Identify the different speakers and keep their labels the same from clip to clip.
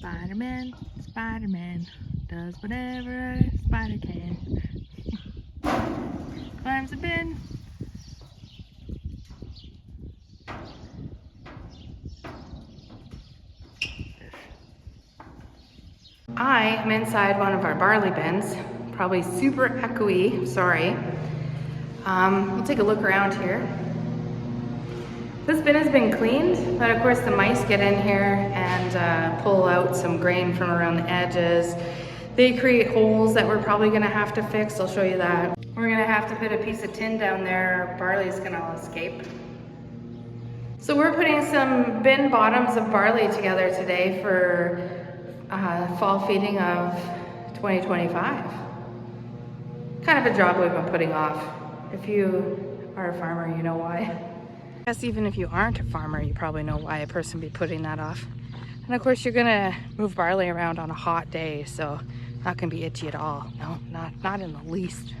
Speaker 1: Spider-Man, Spider-Man, does whatever a spider can. Climbs a bin. I am inside one of our barley bins, probably super echoey, sorry. We'll take a look around here. This bin has been cleaned, but of course the mice get in here and pull out some grain from around the edges. They create holes that we're probably gonna have to fix. I'll show you that. We're gonna have to put a piece of tin down there. Barley's gonna all escape. So we're putting some bin bottoms of barley together today for fall feeding of 2025. Kind of a job we've been putting off. If you are a farmer, you know why. I guess even if you aren't a farmer, you probably know why a person be putting that off. And of course you're gonna move barley around on a hot day, so not gonna be itchy at all. No, not in the least.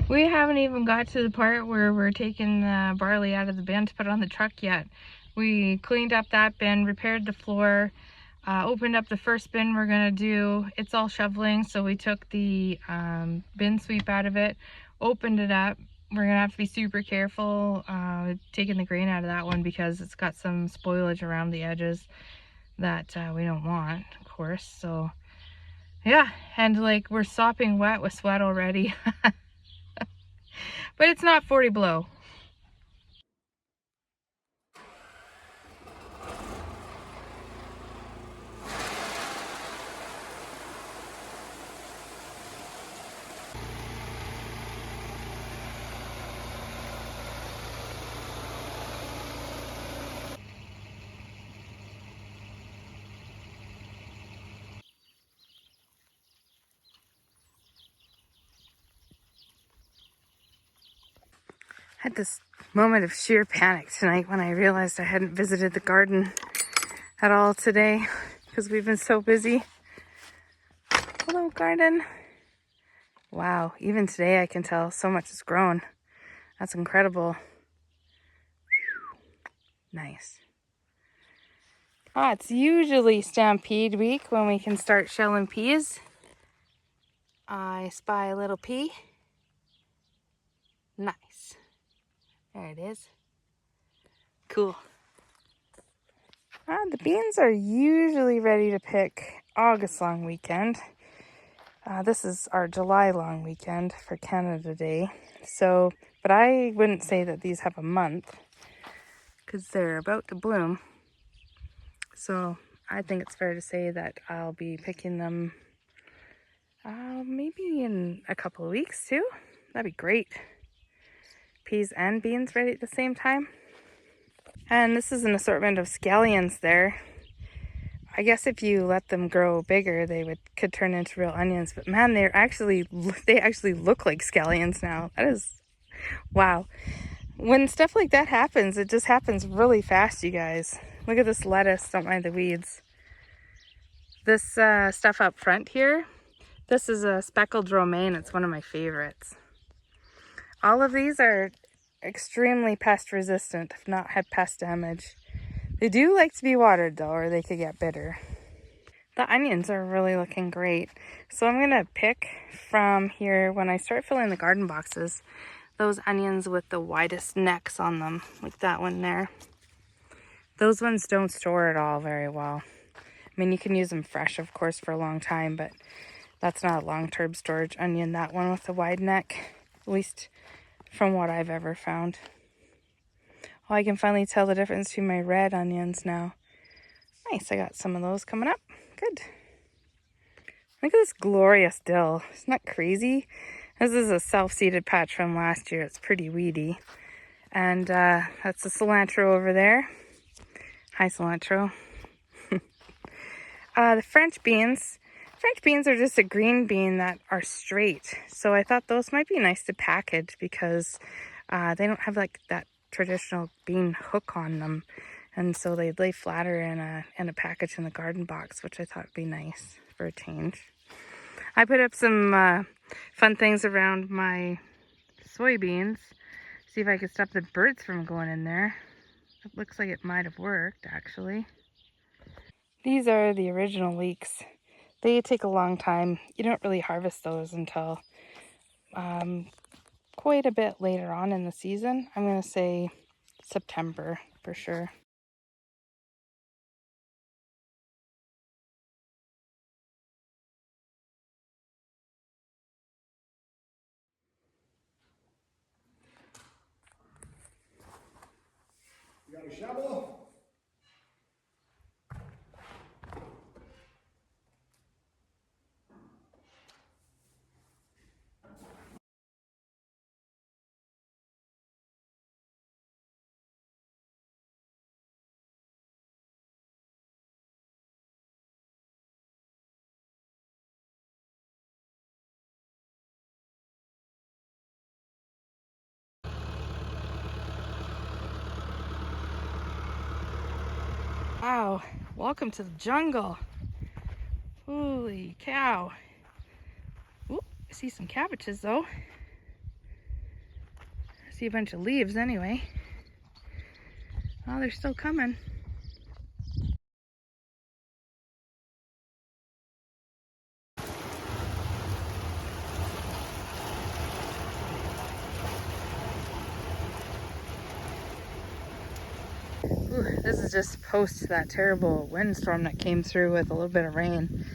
Speaker 1: We haven't even got to the part where we're taking the barley out of the bin to put it on the truck yet. We cleaned up that bin, repaired the floor, opened up the first bin we're gonna do. It's all shoveling, so we took the bin sweep out of it, opened it up. We're gonna have to be super careful taking the grain out of that one because it's got some spoilage around the edges that we don't want, of course. So yeah, and like we're sopping wet with sweat already. But it's not 40 below. I had this moment of sheer panic tonight when I realized I hadn't visited the garden at all today because we've been so busy. Hello, garden. Wow, even today I can tell so much has grown. That's incredible. Nice. It's usually Stampede week when we can start shelling peas. I spy a little pea. Nice. There it is. Cool. The beans are usually ready to pick August long weekend. This is our July long weekend for Canada Day. So, but I wouldn't say that these have a month because they're about to bloom. So I think it's fair to say that I'll be picking them maybe in a couple of weeks too. That'd be great. Peas and beans ready at the same time. And this is an assortment of scallions there. I guess if you let them grow bigger, they could turn into real onions. But man, they actually look like scallions now. That is, wow. When stuff like that happens, it just happens really fast, you guys. Look at this lettuce. Don't mind the weeds. This stuff up front here, this is a speckled romaine. It's one of my favorites. All of these are extremely pest resistant, have not had pest damage. They do like to be watered though, or they could get bitter. The onions are really looking great. So I'm gonna pick from here when I start filling the garden boxes, those onions with the widest necks on them, like that one there. Those ones don't store at all very well. I mean, you can use them fresh, of course, for a long time, but that's not a long-term storage onion, that one with the wide neck, at least from what I've ever found. Oh, I can finally tell the difference between my red onions now. Nice, I got some of those coming up. Good. Look at this glorious dill. Isn't that crazy? This is a self-seeded patch from last year. It's pretty weedy. And that's the cilantro over there. Hi, cilantro. The French beans. French beans are just a green bean that are straight. So I thought those might be nice to package because they don't have like that traditional bean hook on them. And so they lay flatter in a package in the garden box, which I thought would be nice for a change. I put up some fun things around my soybeans. See if I could stop the birds from going in there. It looks like it might have worked, actually. These are the original leeks. They take a long time. You don't really harvest those until quite a bit later on in the season. I'm going to say September for sure.
Speaker 2: You got a shovel?
Speaker 1: Wow, welcome to the jungle. Holy cow. Oop, I see some cabbages though. I see a bunch of leaves anyway. Oh, they're still coming. Ooh, this is just post that terrible windstorm that came through with a little bit of rain.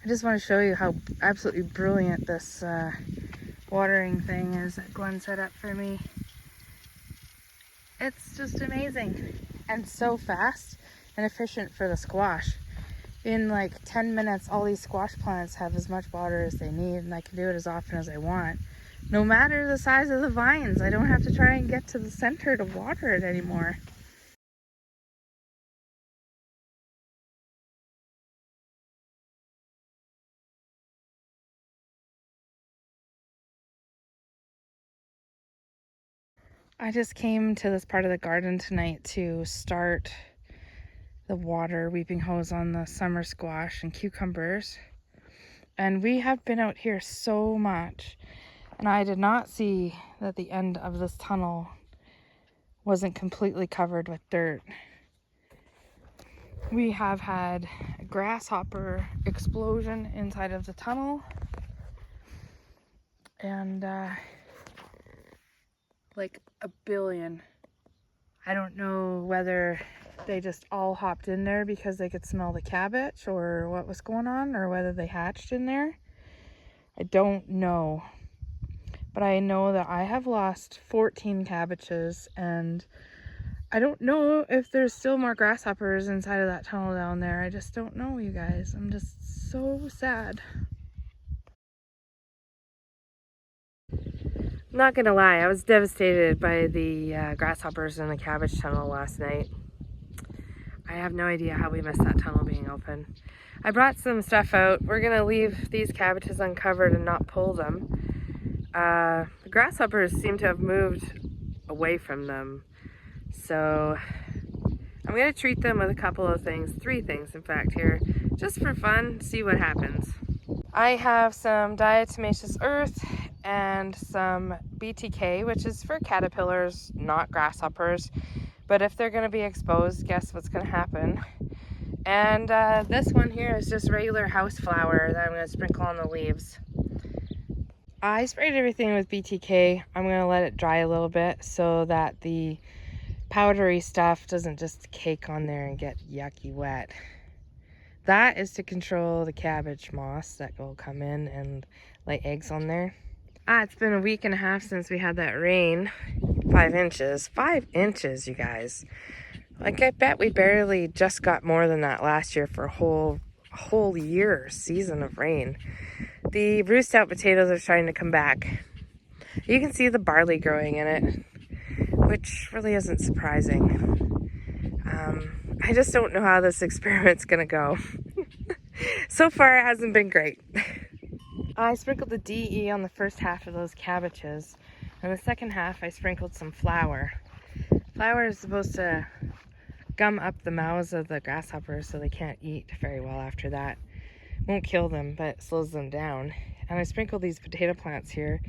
Speaker 1: I just want to show you how absolutely brilliant this watering thing is that Gwen set up for me. It's just amazing and so fast and efficient for the squash. In like 10 minutes, all these squash plants have as much water as they need, and I can do it as often as I want. No matter the size of the vines, I don't have to try and get to the center to water it anymore. I just came to this part of the garden tonight to start the water weeping hose on the summer squash and cucumbers. And we have been out here so much, and I did not see that the end of this tunnel wasn't completely covered with dirt. We have had a grasshopper explosion inside of the tunnel, and like a billion. I don't know whether they just all hopped in there because they could smell the cabbage or what was going on, or whether they hatched in there. I don't know. But I know that I have lost 14 cabbages, and I don't know if there's still more grasshoppers inside of that tunnel down there. I just don't know, you guys. I'm just so sad. Not gonna lie, I was devastated by the grasshoppers in the cabbage tunnel last night. I have no idea how we missed that tunnel being open. I brought some stuff out. We're gonna leave these cabbages uncovered and not pull them. The grasshoppers seem to have moved away from them. So I'm gonna treat them with a couple of things, 3 things in fact here, just for fun, see what happens. I have some diatomaceous earth and some BTK, which is for caterpillars, not grasshoppers. But if they're gonna be exposed, guess what's gonna happen? And this one here is just regular house flour that I'm gonna sprinkle on the leaves. I sprayed everything with BTK. I'm gonna let it dry a little bit so that the powdery stuff doesn't just cake on there and get yucky wet. That is to control the cabbage moss that will come in and lay eggs on there. It's been a week and a half since we had that rain. 5 inches. 5 inches, you guys. Like, I bet we barely just got more than that last year for a whole year season of rain. The roost out potatoes are starting to come back. You can see the barley growing in it, which really isn't surprising. I just don't know how this experiment's gonna go. So far it hasn't been great. I sprinkled the DE on the first half of those cabbages. And the second half I sprinkled some flour. Flour is supposed to gum up the mouths of the grasshoppers so they can't eat very well after that. Won't kill them, but it slows them down. And I sprinkled these potato plants here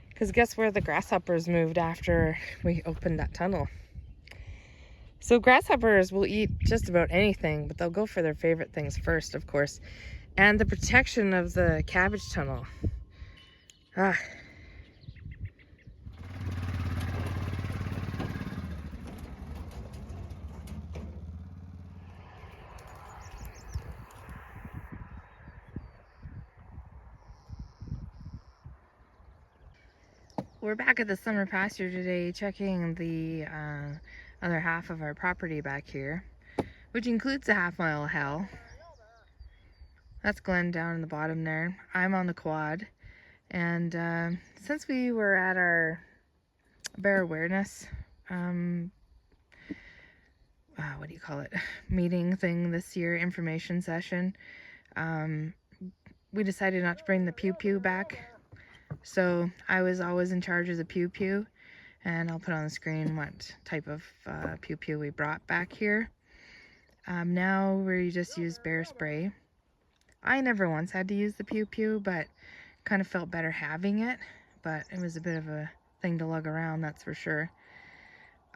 Speaker 1: because guess where the grasshoppers moved after we opened that tunnel? So grasshoppers will eat just about anything, but they'll go for their favorite things first, of course. And the protection of the cabbage tunnel. We're back at the summer pasture today, checking the other half of our property back here, which includes a half-mile hill. That's Glenn down in the bottom there. I'm on the quad, and since we were at our bear awareness, what do you call it, meeting thing this year, information session, we decided not to bring the pew-pew back. So I was always in charge of the pew-pew, and I'll put on the screen what type of pew-pew we brought back here. Now we just use bear spray. I never once had to use the pew-pew, but kind of felt better having it, but it was a bit of a thing to lug around, that's for sure.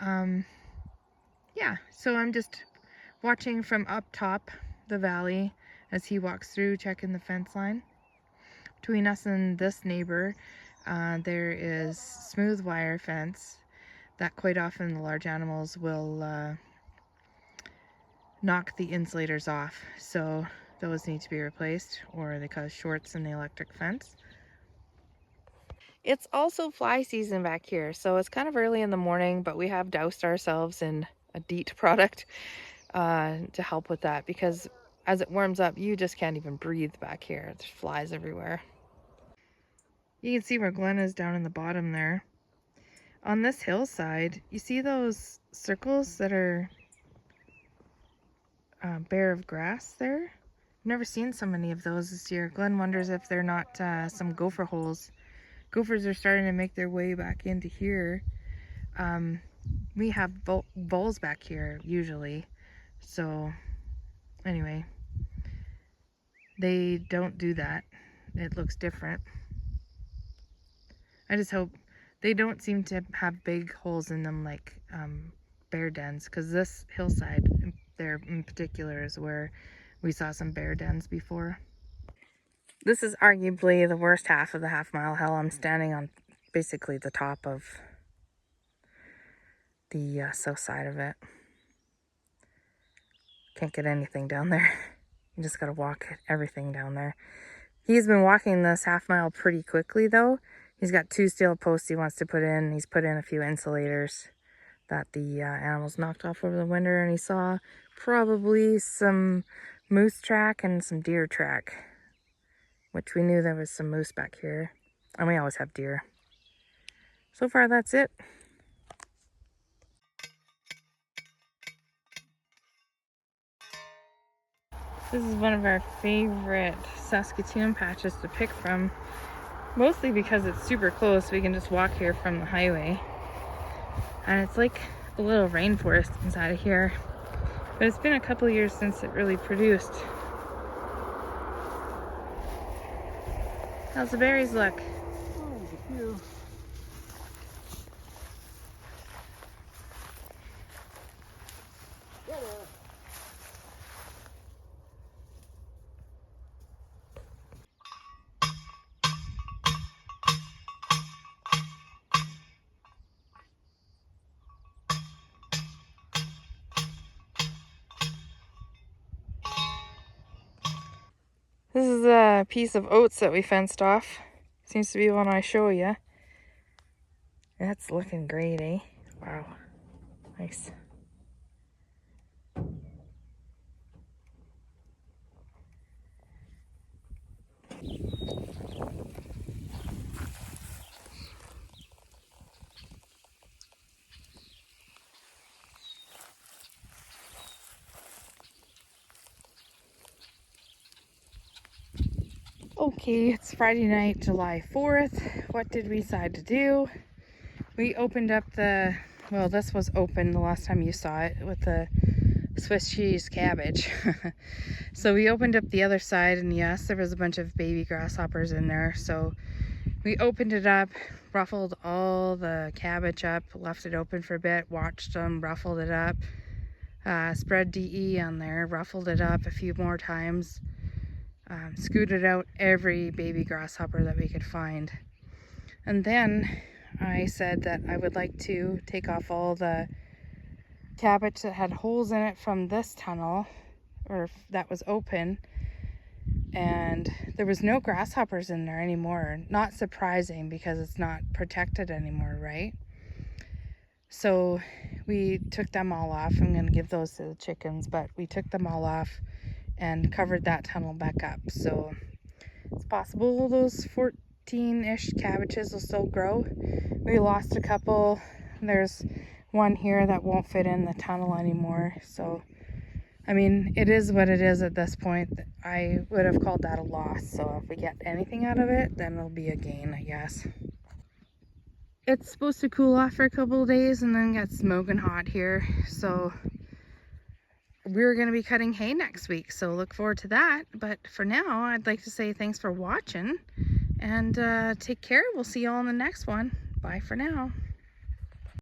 Speaker 1: Yeah, so I'm just watching from up top the valley as he walks through, checking the fence line. Between us and this neighbor, there is smooth wire fence that quite often the large animals will knock the insulators off, so those need to be replaced or they cause shorts in the electric fence. It's also fly season back here, so it's kind of early in the morning, but we have doused ourselves in a DEET product to help with that, because as it warms up you just can't even breathe back here. There's flies everywhere. You can see where Glenn is down in the bottom there. On this hillside, you see those circles that are bare of grass there? I've never seen so many of those this year. Glenn wonders if they're not some gopher holes. Gophers are starting to make their way back into here. We have voles back here usually, so anyway, they don't do that. It looks different. I just hope they don't seem to have big holes in them like bear dens, because this hillside there in particular is where we saw some bear dens before. This is arguably the worst half of the half-mile hill. I'm standing on basically the top of the south side of it. Can't get anything down there. You just gotta walk everything down there. He's been walking this half-mile pretty quickly though. He's got 2 steel posts he wants to put in. He's put in a few insulators that the animals knocked off over the winter, and he saw probably some moose track and some deer track, which we knew there was some moose back here, and we always have deer. So far that's it. This is one of our favorite Saskatoon patches to pick from, mostly because it's super close. We can just walk here from the highway, and it's like a little rainforest inside of here, but it's been a couple years since it really produced. How's the berries look?
Speaker 2: Oh, there's a few.
Speaker 1: This is a piece of oats that we fenced off. Seems to be one I show you. That's looking great, eh? Wow. Nice. Okay, it's Friday night, July 4th. What did we decide to do? We opened up the, well, this was open the last time you saw it with the Swiss cheese cabbage. So we opened up the other side, and yes, there was a bunch of baby grasshoppers in there. So we opened it up, ruffled all the cabbage up, left it open for a bit, watched them, ruffled it up, spread DE on there, ruffled it up a few more times. Scooted out every baby grasshopper that we could find. And then I said that I would like to take off all the cabbage that had holes in it from this tunnel, or that was open, and there was no grasshoppers in there anymore. Not surprising because it's not protected anymore, right? So we took them all off. I'm going to give those to the chickens, but we took them all off and covered that tunnel back up. So it's possible those 14-ish cabbages will still grow. We lost a couple. There's one here that won't fit in the tunnel anymore. So, I mean, it is what it is at this point. I would have called that a loss. So if we get anything out of it, then it'll be a gain, I guess. It's supposed to cool off for a couple of days and then get smoking hot here. So we're going to be cutting hay next week, so look forward to that. But for now, I'd like to say thanks for watching, and take care. We'll see you all in the next one. Bye for now.